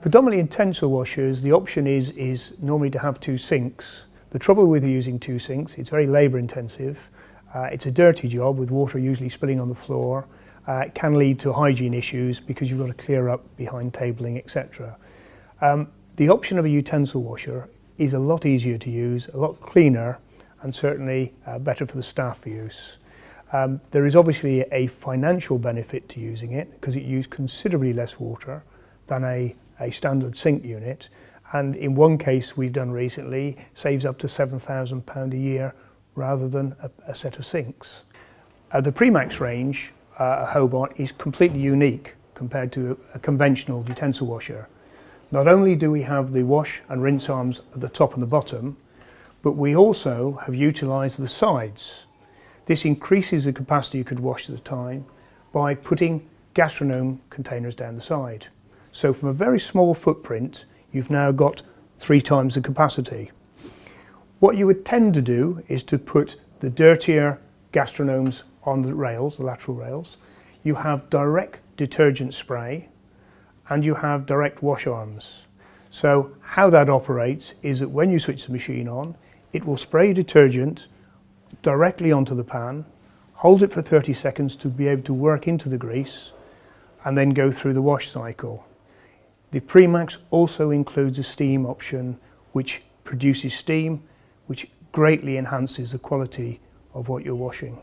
Predominantly in utensil washers, the option is normally to have two sinks. The trouble with using two sinks, it's very labour intensive. It's a dirty job with water usually spilling on the floor. It can lead to hygiene issues because you've got to clear up behind tabling, etc. The option of a utensil washer is a lot easier to use, a lot cleaner, and certainly better for the staff for use. There is obviously a financial benefit to using it because it uses considerably less water than a standard sink unit, and in one case we've done recently saves up to £7,000 a year rather than a set of sinks. The Premax range at Hobart is completely unique compared to a conventional utensil washer. Not only do we have the wash and rinse arms at the top and the bottom, but we also have utilised the sides. This increases the capacity you could wash at a time by putting gastronome containers down the side. So from a very small footprint, you've now got 3 times the capacity. What you would tend to do is to put the dirtier gastronomes on the rails, the lateral rails. You have direct detergent spray and you have direct wash arms. So how that operates is that when you switch the machine on, it will spray detergent directly onto the pan, hold it for 30 seconds to be able to work into the grease, and then go through the wash cycle. The Premax also includes a steam option which produces steam, which greatly enhances the quality of what you're washing.